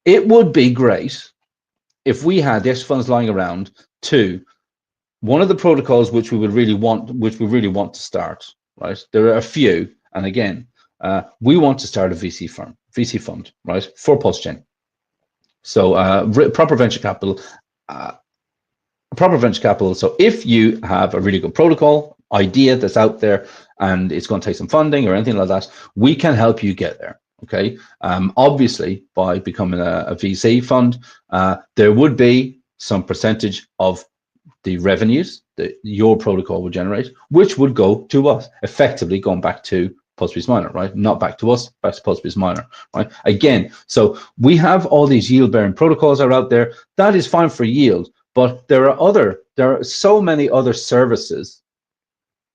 It would be great if we had the extra funds lying around to one of the protocols which we would really want, to start, right? There are a few, and again, we want to start a VC fund, right, for PulseChain. So proper venture capital. So if you have a really good protocol idea that's out there and it's going to take some funding or anything like that, we can help you get there. Okay, obviously by becoming a VC fund, there would be some percentage of the revenues that your protocol would generate, which would go to us, effectively going back to PulseBeast Miner, right? Not back to us, back to PulseBeast Miner, right? Again, so we have all these yield-bearing protocols are out there. That is fine for yield, but there are so many other services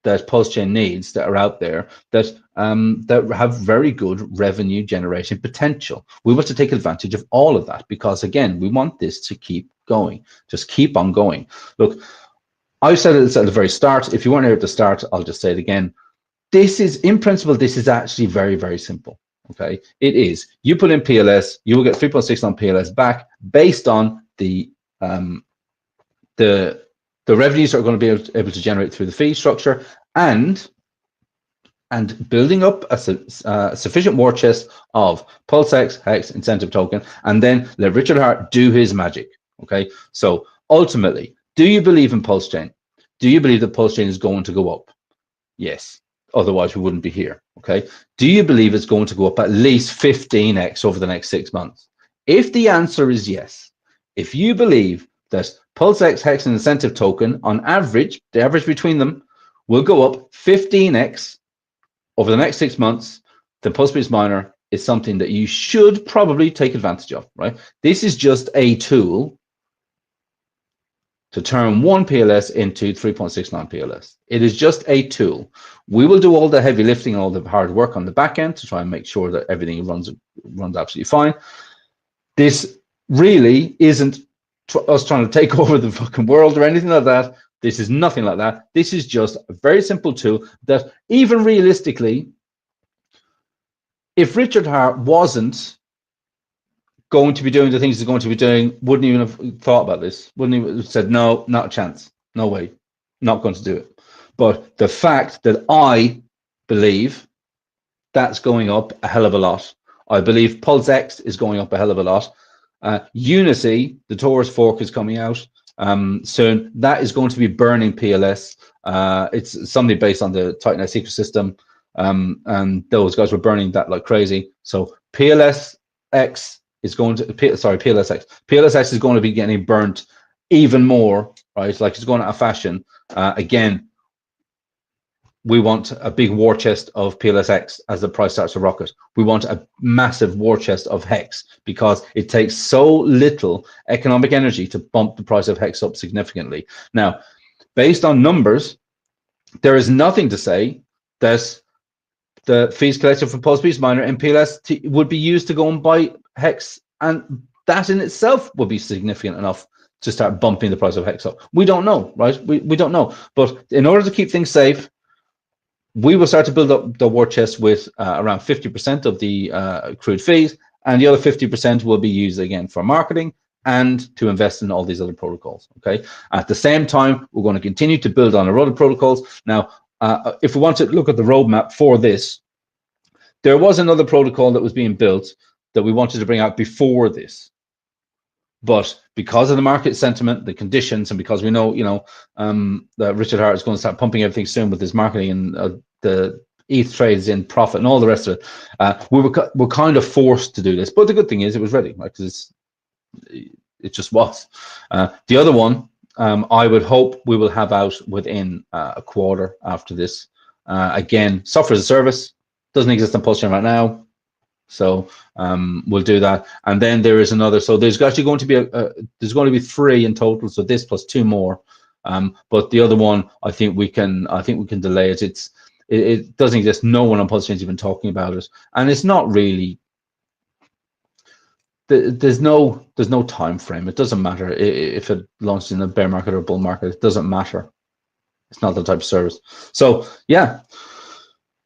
that PulseChain needs that are out there that that have very good revenue generation potential. We want to take advantage of all of that because, again, we want this to keep going, just keep on going. Look, I said it at the very start. If you weren't here at the start, I'll just say it again. This is, in principle, this is actually very, very simple. Okay, it is. You put in PLS, you will get 3.6 on PLS back based on the revenues that are going to be able to generate through the fee structure and building up a sufficient war chest of PulseX, Hex, incentive token, and then let Richard Hart do his magic. Okay, so ultimately, do you believe in PulseChain? Do you believe that PulseChain is going to go up? Yes. Otherwise, we wouldn't be here. Okay. Do you believe it's going to go up at least 15x over the next 6 months? If the answer is yes, if you believe that PulseX, Hex, and incentive token, on average, the average between them, will go up 15x over the next 6 months, then PulseBeast Miner is something that you should probably take advantage of, right? This is just a tool to turn one PLS into 3.69 PLS. It is just a tool. We will do all the heavy lifting and all the hard work on the back end to try and make sure that everything runs absolutely fine. This really isn't us trying to take over the fucking world or anything like that. This is nothing like that. This is just a very simple tool that, even realistically, if Richard Hart wasn't going to be doing the things he's going to be doing, wouldn't even have thought about this, wouldn't even have said, no, not a chance, no way, not going to do it. But the fact that I believe that's going up a hell of a lot, I believe PulseX is going up a hell of a lot. Unity, the Taurus fork, is coming out soon. That is going to be burning PLS. It's something based on the Titan-S ecosystem, and those guys were burning that like crazy. So PLSX is going to, PLSX is going to be getting burnt even more, right? Like it's going out of fashion. Again, we want a big war chest of PLSX as the price starts to rocket. We want a massive war chest of Hex because it takes so little economic energy to bump the price of Hex up significantly. Now, based on numbers, there is nothing to say that the fees collected from PulseBeast Miner and PLS would be used to go and buy Hex, and that in itself would be significant enough to start bumping the price of Hex up. We don't know, right? We don't know. But in order to keep things safe, we will start to build up the war chest with around 50% of the accrued fees, and the other 50% will be used again for marketing and to invest in all these other protocols. Okay. At the same time, we're going to continue to build on our other protocols. Now, if we want to look at the roadmap for this, there was another protocol that was being built that we wanted to bring out before this, but because of the market sentiment, the conditions, and because we know, that Richard Hart is going to start pumping everything soon with his marketing and the ETH trades in profit and all the rest of it, we're kind of forced to do this. But the good thing is it was ready, right? Because it just was. The other one, I would hope we will have out within a quarter after this. Again, software as a service doesn't exist on PulseChain right now. So we'll do that, and then there is another. So there's actually going to be there's going to be 3 in total. So this plus 2 more, but the other one, I think we can delay it. It doesn't exist. No one on PulseChain has been talking about it, and it's not really. There's no time frame. It doesn't matter if it launches in a bear market or a bull market. It doesn't matter. It's not the type of service. So yeah.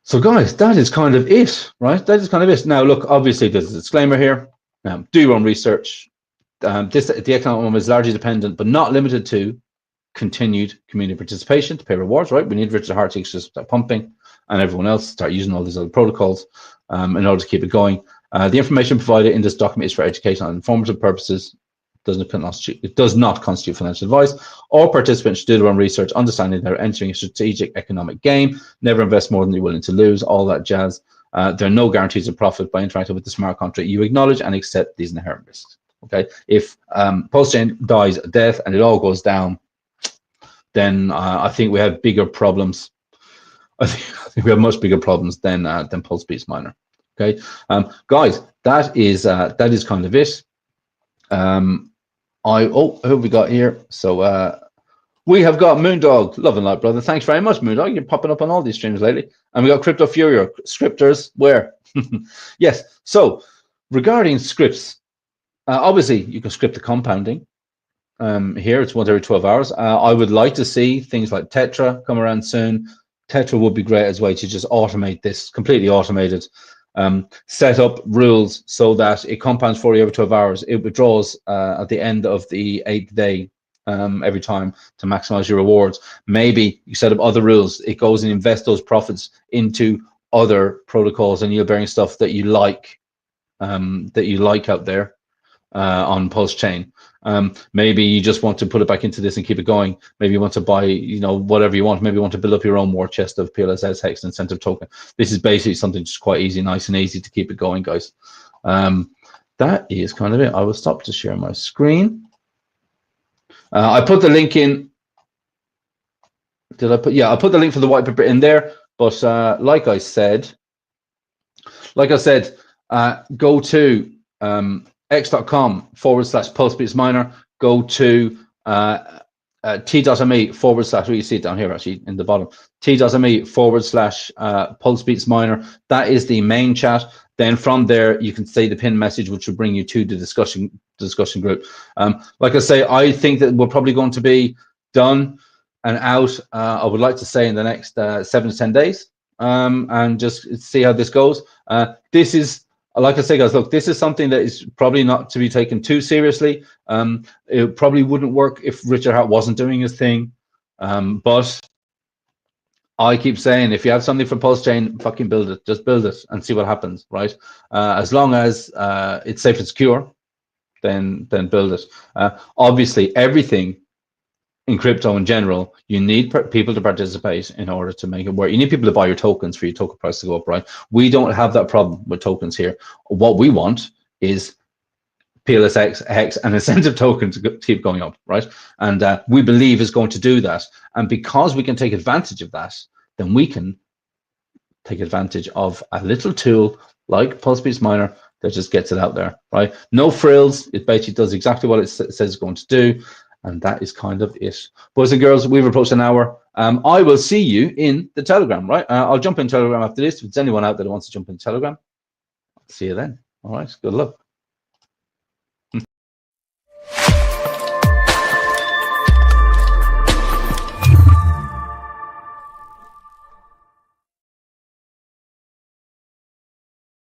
So guys, that is kind of it, right? That is kind of it. Now, look, obviously there's a disclaimer here. Do your own research. The economic moment is largely dependent, but not limited to, continued community participation to pay rewards, right? We need Richard Hart to just start pumping, and everyone else start using all these other protocols in order to keep it going. The information provided in this document is for educational and informative purposes. It does not constitute financial advice. All participants should do their own research, understanding they're entering a strategic economic game. Never invest more than you're willing to lose, all that jazz. There are no guarantees of profit by interacting with the smart contract. You acknowledge and accept these inherent risks. Okay, if PulseChain dies a death and it all goes down, then I think we have bigger problems. I think we have much bigger problems than PulseBeats Miner. Okay, guys, that is kind of it. Who have we got here? So we have got Moondog, love and light, brother. Thanks very much, Moondog. You're popping up on all these streams lately. And we got Crypto Fury, scripters. Where? Yes. So regarding scripts, obviously you can script the compounding. Here it's once every 12 hours. I would like to see things like Tetra come around soon. Tetra would be great as a way to just automate this, completely automated. Set up rules so that it compounds for you every 12 hours. It withdraws at the end of the 8th day every time to maximize your rewards. Maybe you set up other rules. It goes and invests those profits into other protocols and yield bearing stuff that you like out there on PulseChain. Maybe you just want to put it back into this and keep it going. Maybe you want to buy, whatever you want. Maybe you want to build up your own war chest of PLS Hex incentive token. This is basically something just quite easy, nice and easy to keep it going, guys. That is kind of it. I will stop to share my screen. I put the link in. Did I put? Yeah, I put the link for the white paper in there. But like I said, go to x.com/PulseBeatsMiner. Go to t.me/ you see it down here actually in the bottom, t.me/PulseBeatsMiner. That is the main chat. Then from there you can say the pin message, which will bring you to the discussion group. Like I say, I think that we're probably going to be done and out, I would like to say, in the next 7 to 10 days, and just see how this goes. This is, like I say, guys, look, this is something that is probably not to be taken too seriously. It probably wouldn't work if Richard Hart wasn't doing his thing. But I keep saying, if you have something for PulseChain, fucking build it. Just build it and see what happens, right? As long as it's safe and secure, then build it. Obviously, everything in crypto in general, you need people to participate in order to make it work. You need people to buy your tokens for your token price to go up, right? We don't have that problem with tokens here. What we want is PLS Hex and incentive token to keep going up, right? And we believe is going to do that. And because we can take advantage of that, then we can take advantage of a little tool like PulseBeats Miner that just gets it out there, right? No frills. It basically does exactly what it says it's going to do. And that is kind of it. Boys and girls, we've approached an hour. I will see you in the Telegram, right? I'll jump in Telegram after this. If there's anyone out there that wants to jump in Telegram, I'll see you then. All right, good luck.